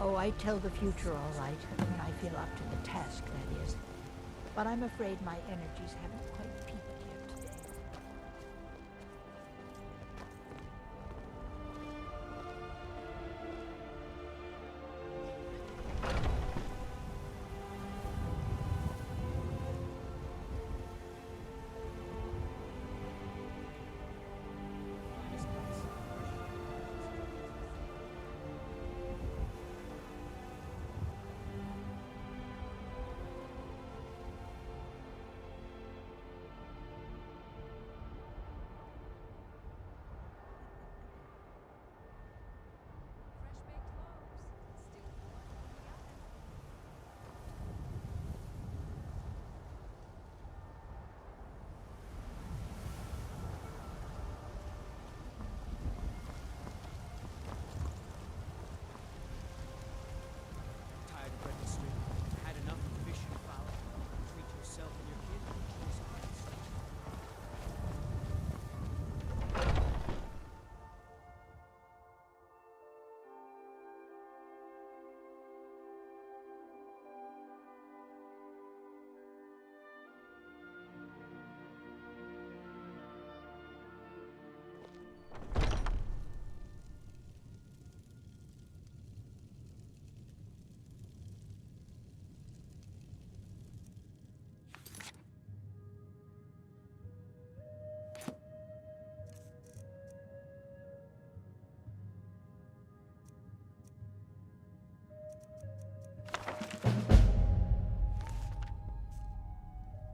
Oh, I tell the future all right, when I feel up to the task, that is. But I'm afraid my energies haven't quite peaked yet today.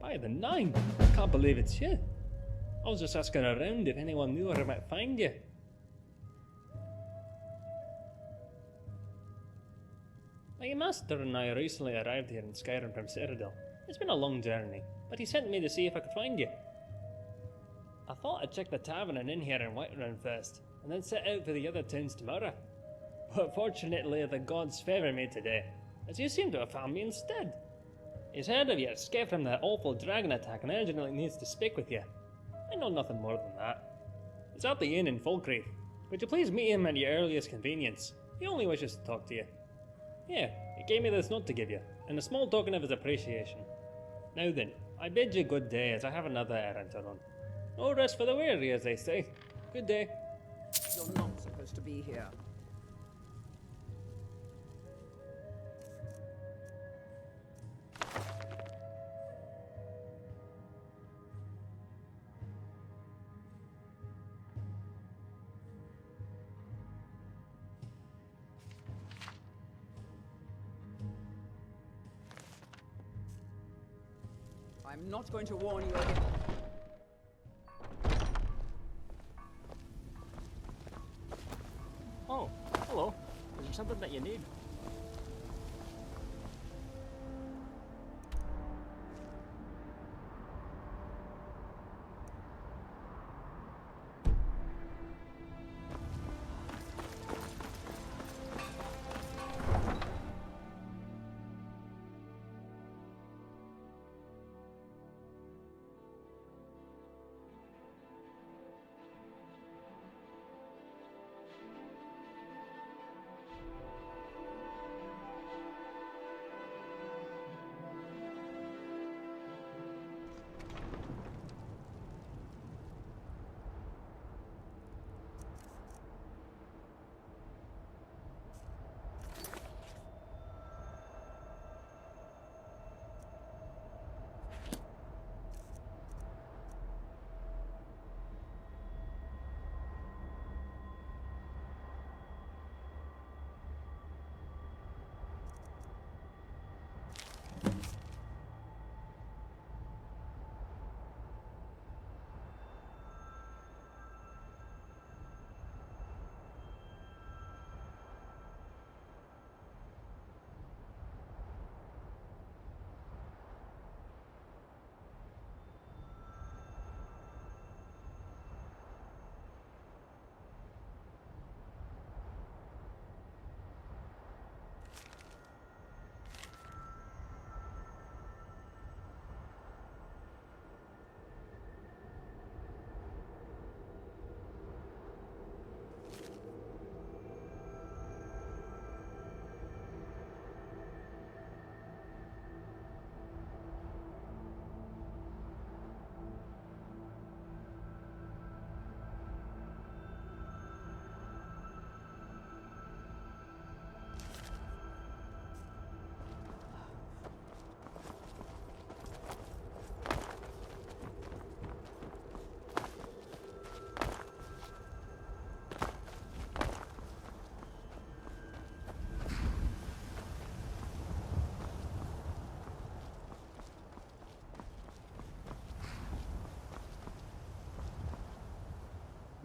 By the nine! I can't believe it's you. I was just asking around if anyone knew where I might find you. My master and I recently arrived here in Skyrim from Citadel. It's been a long journey, but he sent me to see if I could find you. I thought I'd check the tavern and inn here in Whiterun first, and then set out for the other towns tomorrow. But fortunately the gods favour me today, as you seem to have found me instead. He's heard of your escape from that awful dragon attack and urgently needs to speak with you. I know nothing more than that. He's at the inn in Falkreath. Would you please meet him at your earliest convenience? He only wishes to talk to you. Here, he gave me this note to give you, and a small token of his appreciation. Now then, I bid you good day as I have another errand to run. No rest for the weary, as they say. Good day. You're not supposed to be here. I'm not going to warn you again. Oh, hello. Is there something that you need?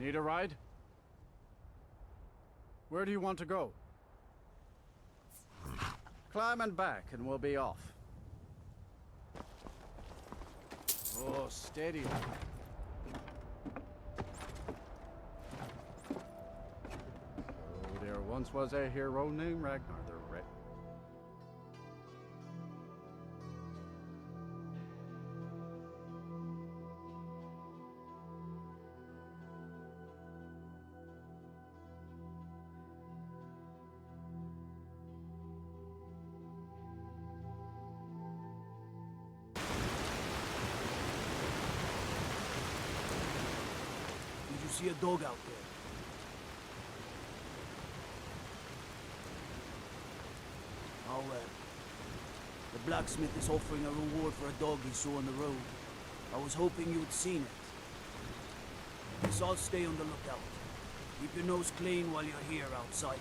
Need a ride? Where do you want to go? Climb and back and we'll be off. Oh, steady. Oh, there once was a hero named Ragnar the Red. Did you see a dog out there? Oh, the blacksmith is offering a reward for a dog he saw on the road. I was hoping you'd seen it. Guess I'll stay on the lookout. Keep your nose clean while you're here, outsider.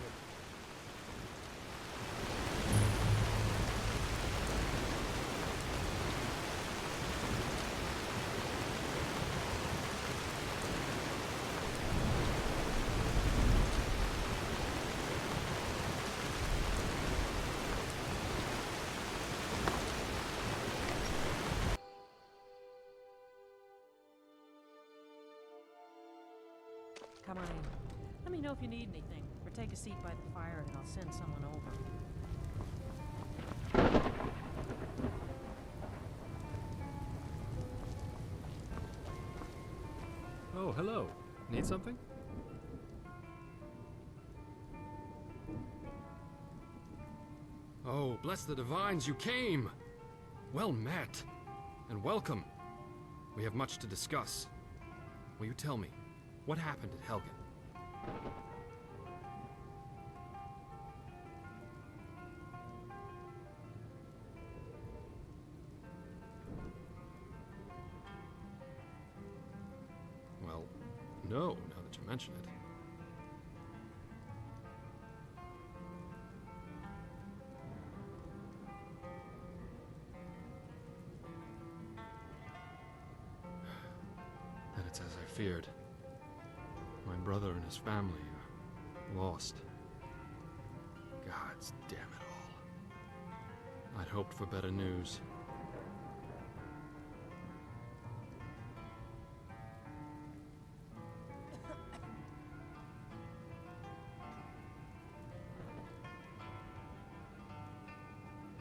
Come on in. Let me know if you need anything, or take a seat by the fire and I'll send someone over. Oh, hello. Need something? Oh, bless the divines, you came! Well met, and welcome. We have much to discuss. Will you tell me, what happened at Helgen? Well, no, now that you mention it. Then it's as I feared. My brother and his family are lost. Gods damn it all. I'd hoped for better news.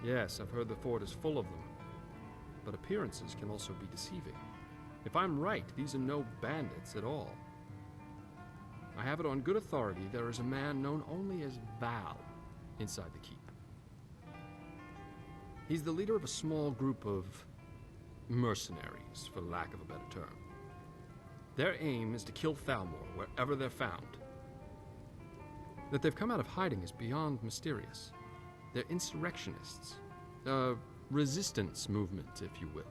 Yes, I've heard the fort is full of them. But appearances can also be deceiving. If I'm right, these are no bandits at all. I have it on good authority there is a man known only as Val inside the keep. He's the leader of a small group of mercenaries, for lack of a better term. Their aim is to kill Thalmor wherever they're found. That they've come out of hiding is beyond mysterious. They're insurrectionists. A resistance movement, if you will.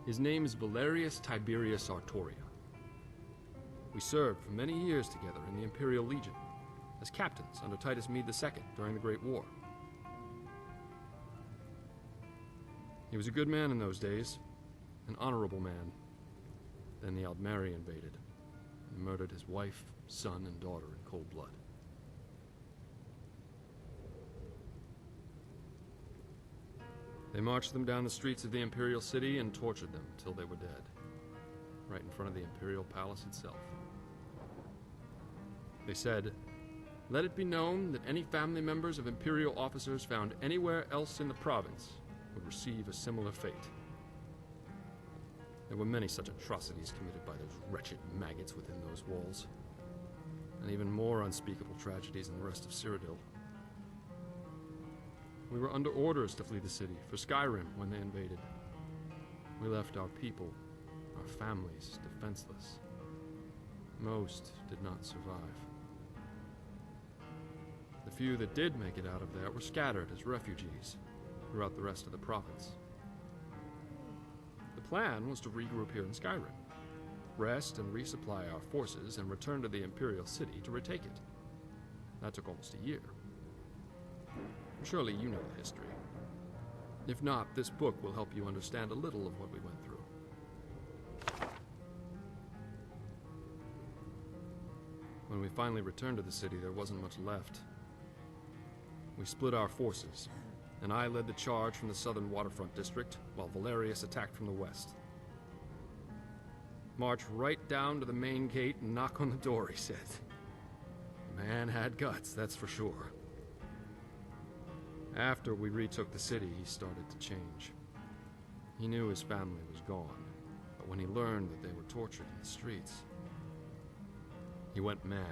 His name is Valerius Tiberius Artoria. We served for many years together in the Imperial Legion, as captains under Titus Mede II during the Great War. He was a good man in those days, an honorable man. Then the Aldmeri invaded, and murdered his wife, son, and daughter in cold blood. They marched them down the streets of the Imperial City and tortured them till they were dead, right in front of the Imperial Palace itself. They said, "Let it be known that any family members of Imperial officers found anywhere else in the province would receive a similar fate." There were many such atrocities committed by those wretched maggots within those walls, and even more unspeakable tragedies in the rest of Cyrodiil. We were under orders to flee the city for Skyrim when they invaded. We left our people, our families, defenseless. Most did not survive. The few that did make it out of there were scattered as refugees throughout the rest of the province. The plan was to regroup here in Skyrim, rest and resupply our forces, and return to the Imperial City to retake it. That took almost a year. Surely you know the history. If not, this book will help you understand a little of what we went through. When we finally returned to the city, there wasn't much left. We split our forces, and I led the charge from the southern waterfront district, while Valerius attacked from the west. March right down to the main gate and knock on the door, he said. The man had guts, that's for sure. After we retook the city, he started to change. He knew his family was gone, but when he learned that they were tortured in the streets, he went mad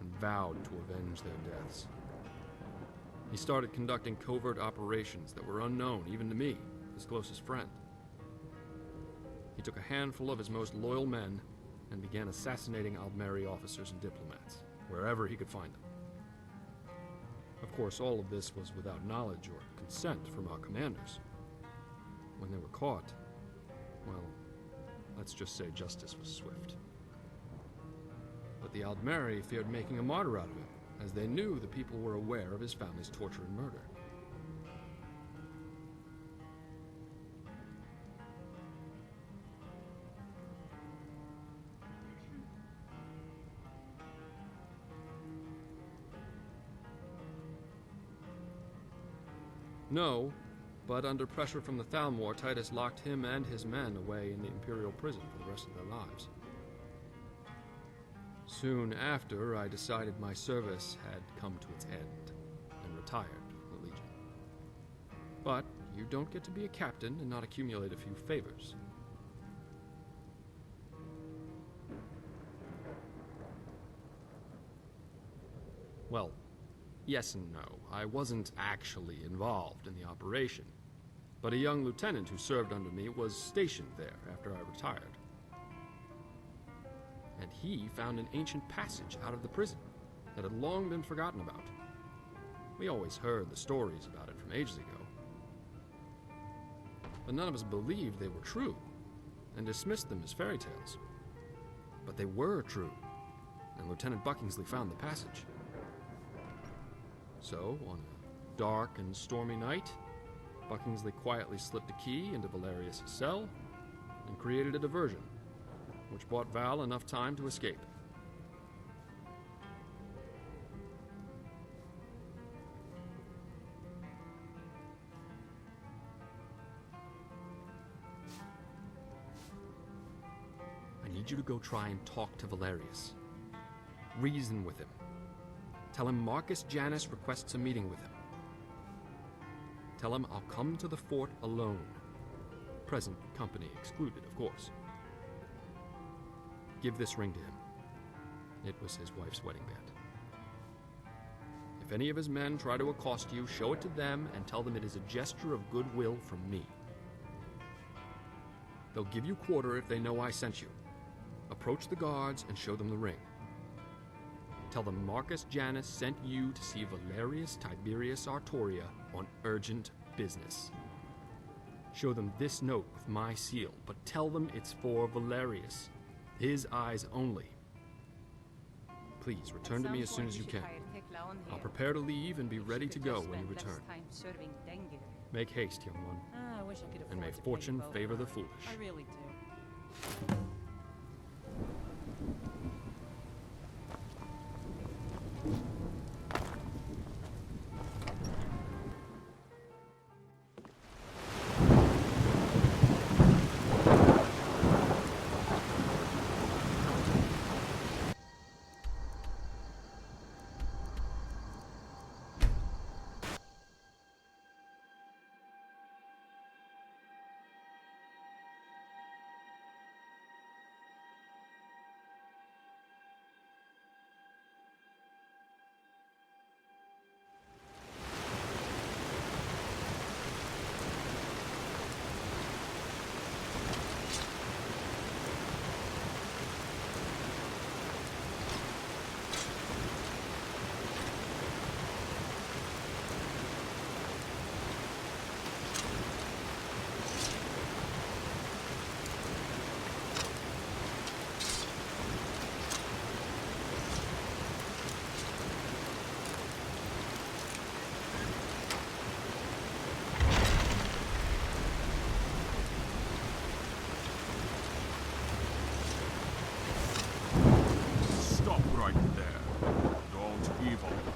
and vowed to avenge their deaths. He started conducting covert operations that were unknown even to me, his closest friend. He took a handful of his most loyal men and began assassinating Aldmeri officers and diplomats, wherever he could find them. Of course, all of this was without knowledge or consent from our commanders. When they were caught, well, let's just say justice was swift. But the Aldmeri feared making a martyr out of him, as they knew the people were aware of his family's torture and murder. No, but under pressure from the Thalmor, Titus locked him and his men away in the Imperial prison for the rest of their lives. Soon after, I decided my service had come to its end, and retired from the Legion. But you don't get to be a captain and not accumulate a few favors. Well, yes and no. I wasn't actually involved in the operation, but a young lieutenant who served under me was stationed there after I retired. And he found an ancient passage out of the prison that had long been forgotten about. We always heard the stories about it from ages ago, but none of us believed they were true, and dismissed them as fairy tales. But they were true, and Lieutenant Buckingsley found the passage. So, on a dark and stormy night, Buckingsley quietly slipped a key into Valerius' cell and created a diversion, which bought Val enough time to escape. I need you to go try and talk to Valerius. Reason with him. Tell him Marcus Janus requests a meeting with him. Tell him I'll come to the fort alone. Present company excluded, of course. Give this ring to him. It was his wife's wedding band. If any of his men try to accost you, show it to them and tell them it is a gesture of goodwill from me. They'll give you quarter if they know I sent you. Approach the guards and show them the ring. Tell them Marcus Janus sent you to see Valerius Tiberius Artoria on urgent business. Show them this note with my seal, but tell them it's for Valerius. His eyes only. Please, return to me as soon as you can. I'll prepare to leave and be ready to go when you return. Make haste, young one. I wish I could afford And may to pay fortune both. favor the foolish. I really do.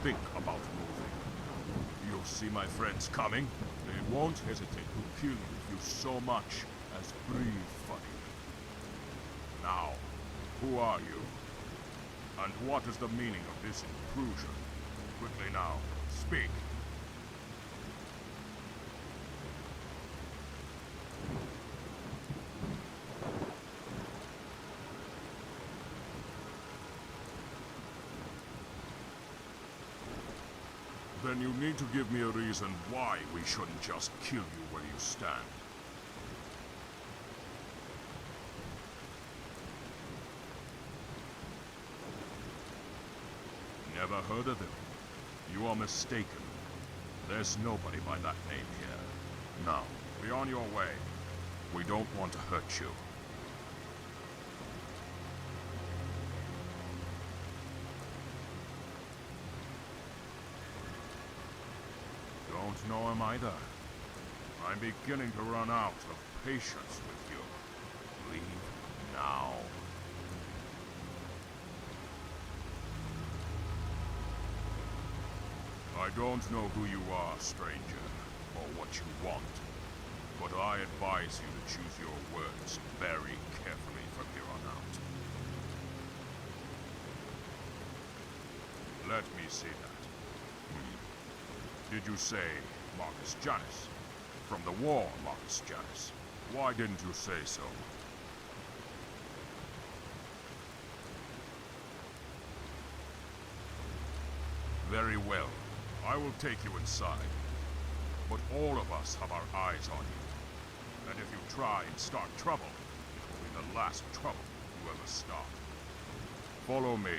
think about moving. You'll see my friends coming. They won't hesitate to kill you if you so much as breathe funny. Now, who are you? And what is the meaning of this intrusion? Quickly now, speak. Then you need to give me a reason why we shouldn't just kill you where you stand. Never heard of them? You are mistaken. There's nobody by that name here. Now, be on your way. We don't want to hurt you. Don't know him either. I'm beginning to run out of patience with you. Leave now. I don't know who you are, stranger, or what you want, but I advise you to choose your words very carefully from here on out. Let me see that. Did you say Marcus Janus? From the war, Marcus Janus. Why didn't you say so? Very well. I will take you inside. But all of us have our eyes on you. And if you try and start trouble, it will be the last trouble you ever start. Follow me.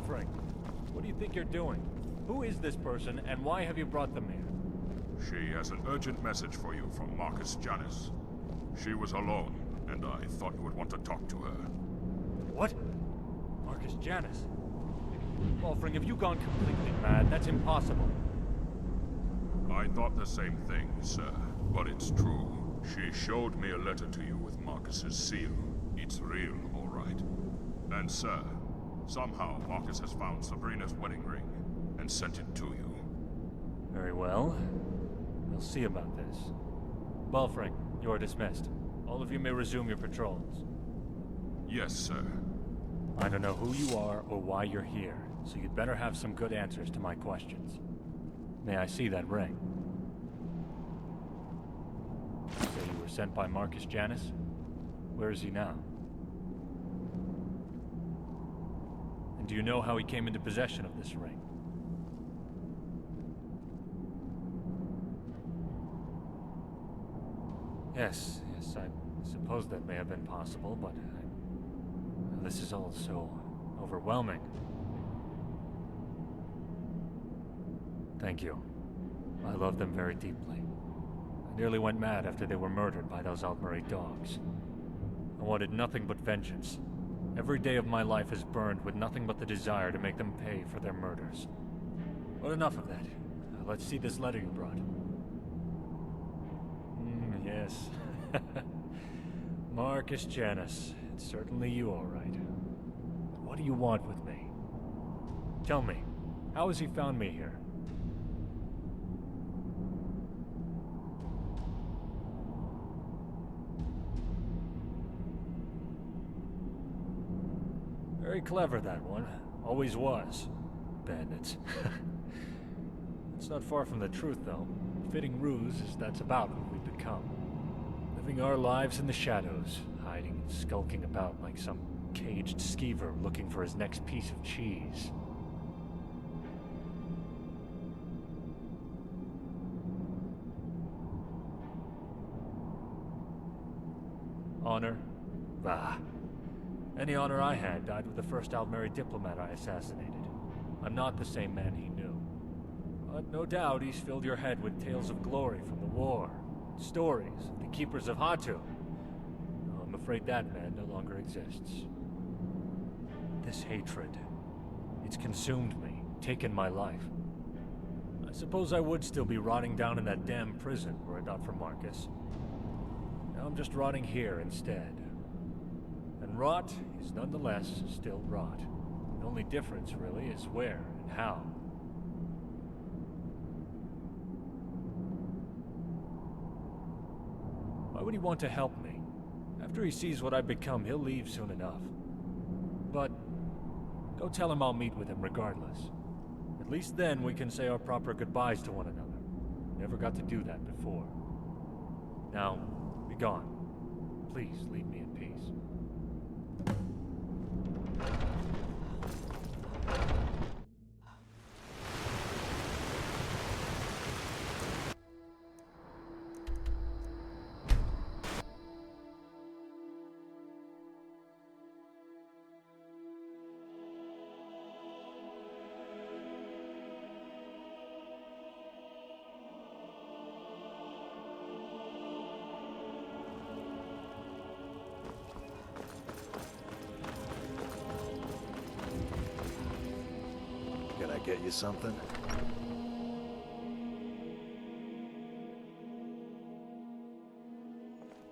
Frank, what do you think you're doing? Who is this person, and why have you brought them here? She has an urgent message for you from Marcus Janus. She was alone, and I thought you would want to talk to her. What? Marcus Janus? Wolfring, have you gone completely mad? That's impossible. I thought the same thing, sir, but it's true. She showed me a letter to you with Marcus's seal. It's real, all right. And sir, somehow Marcus has found Sabrina's wedding ring and sent it to you. Very well. We'll see about this. Wolfring, you are dismissed. All of you may resume your patrols. Yes, sir. I don't know who you are or why you're here, so you'd better have some good answers to my questions. May I see that ring? You say you were sent by Marcus Janus? Where is he now? And do you know how he came into possession of this ring? Yes, I suppose that may have been possible, but this is all so overwhelming. Thank you. I love them very deeply. I nearly went mad after they were murdered by those Altmeri dogs. I wanted nothing but vengeance. Every day of my life is burned with nothing but the desire to make them pay for their murders. But enough of that. Let's see this letter you brought. Yes. Marcus Janus. It's certainly you, all right. What do you want with me? Tell me, how has he found me here? Very clever, that one. Always was. Bandits. It's not far from the truth, though. Fitting ruse is that's about what we've become. Living our lives in the shadows, hiding and skulking about like some caged skeever looking for his next piece of cheese. Honor? Bah. Any honor I had died with the first Altmeri diplomat I assassinated. I'm not the same man he knew. But no doubt he's filled your head with tales of glory from the war, stories of the keepers of Hatu. I'm afraid that man no longer exists. This hatred, it's consumed me, taken my life. I suppose I would still be rotting down in that damn prison were it not for Marcus. Now I'm just rotting here instead. And rot is nonetheless still rot. The only difference, really, is where and how. Why would he want to help me? After he sees what I've become, he'll leave soon enough. But go tell him I'll meet with him regardless. At least then we can say our proper goodbyes to one another. Never got to do that before. Now, be gone. Please leave me in peace. Can I get you something?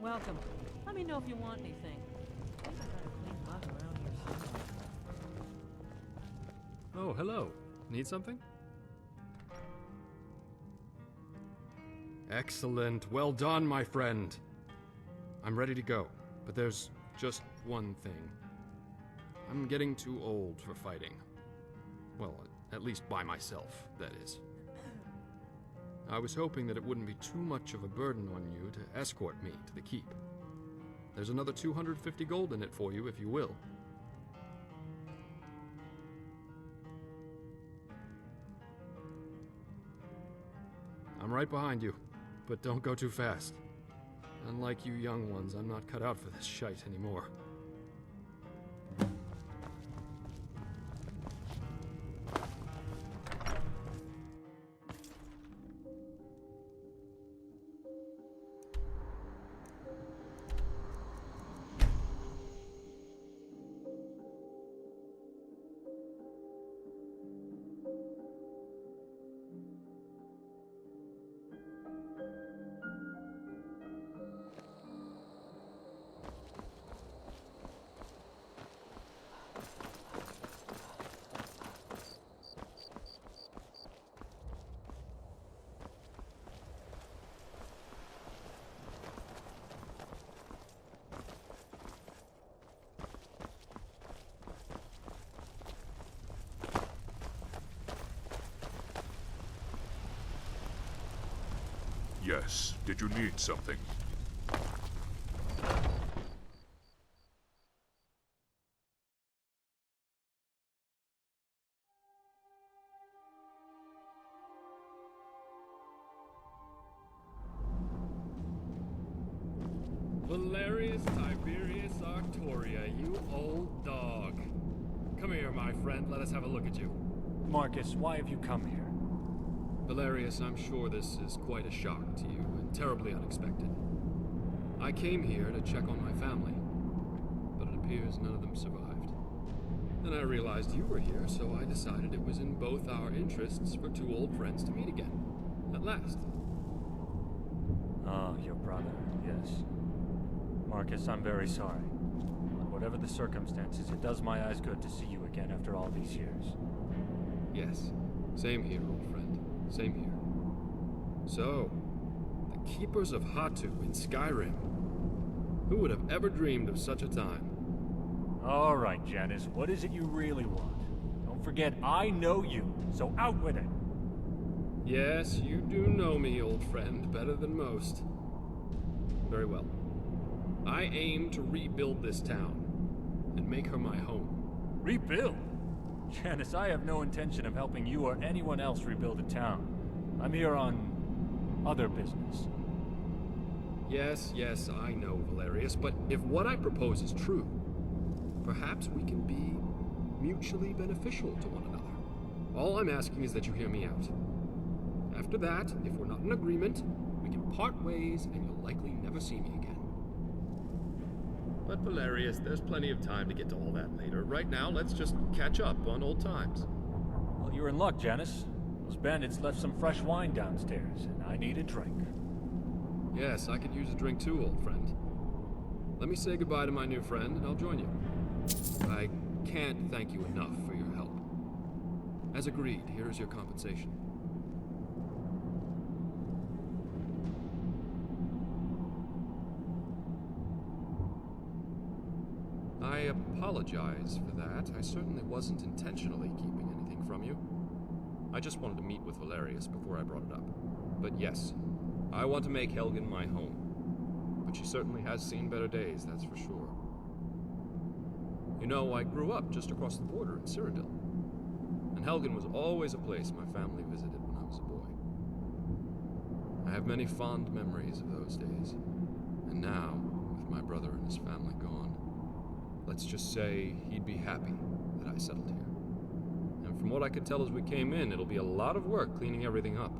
Welcome. Let me know if you want anything. I think I got a clean mug around here somewhere. Oh, hello. Need something? Excellent. Well done, my friend. I'm ready to go, but there's just one thing. I'm getting too old for fighting. Well, at least by myself, that is. I was hoping that it wouldn't be too much of a burden on you to escort me to the keep. There's another 250 gold in it for you, if you will. I'm right behind you, but don't go too fast. Unlike you young ones, I'm not cut out for this shite anymore. Yes, did you need something? Valerius Tiberius Arctoria, you old dog. Come here, my friend. Let us have a look at you. Marcus, why have you come here? Valerius, I'm sure this is quite a shock to you, and terribly unexpected. I came here to check on my family, but it appears none of them survived. Then I realized you were here, so I decided it was in both our interests for two old friends to meet again. At last. Oh, your brother, yes. Marcus, I'm very sorry. But whatever the circumstances, it does my eyes good to see you again after all these years. Yes, same here, old friend. Same here. So, the Keepers of Hatu in Skyrim. Who would have ever dreamed of such a time? All right, Janice, what is it you really want? Don't forget, I know you, so out with it. Yes, you do know me, old friend, better than most. Very well. I aim to rebuild this town and make her my home. Rebuild? Janice, I have no intention of helping you or anyone else rebuild a town. I'm here on other business. Yes, I know, Valerius, but if what I propose is true, perhaps we can be mutually beneficial to one another. All I'm asking is that you hear me out. After that, if we're not in agreement, we can part ways and you'll likely never see me again. But Valerius, there's plenty of time to get to all that later. Right now, let's just catch up on old times. Well, you're in luck, Janice. Those bandits left some fresh wine downstairs, and I need a drink. Yes, I could use a drink too, old friend. Let me say goodbye to my new friend, and I'll join you. I can't thank you enough for your help. As agreed, here is your compensation. I apologize for that. I certainly wasn't intentionally keeping anything from you. I just wanted to meet with Valerius before I brought it up. But yes, I want to make Helgen my home. But she certainly has seen better days, that's for sure. You know, I grew up just across the border in Cyrodiil. And Helgen was always a place my family visited when I was a boy. I have many fond memories of those days. And now, with my brother and his family gone, let's just say he'd be happy that I settled here. And from what I could tell as we came in, it'll be a lot of work cleaning everything up.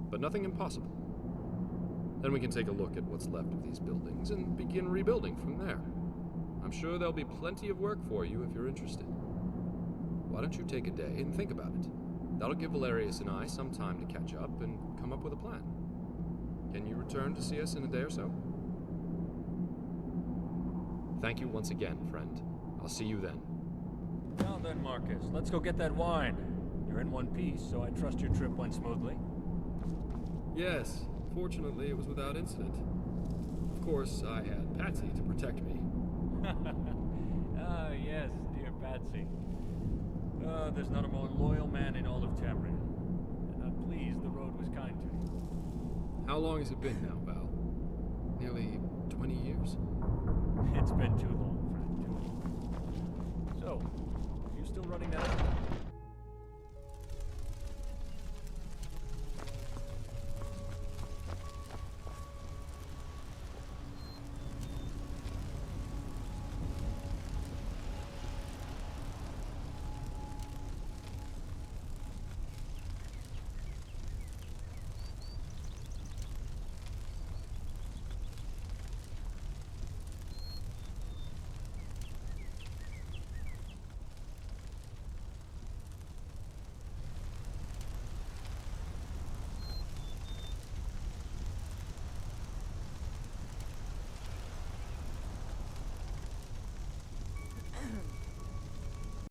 But nothing impossible. Then we can take a look at what's left of these buildings and begin rebuilding from there. I'm sure there'll be plenty of work for you if you're interested. Why don't you take a day and think about it? That'll give Valerius and I some time to catch up and come up with a plan. Can you return to see us in a day or so? Thank you once again, friend. I'll see you then. Now then, Marcus, let's go get that wine. You're in one piece, so I trust your trip went smoothly. Yes, fortunately it was without incident. Of course, I had Patsy to protect me. Ah, yes, dear Patsy. There's not a more loyal man in all of Tamriel. And I'm pleased the road was kind to you. How long has it been now, Val? Nearly 20 years? It's been too long, friend, too long. So, are you still running that?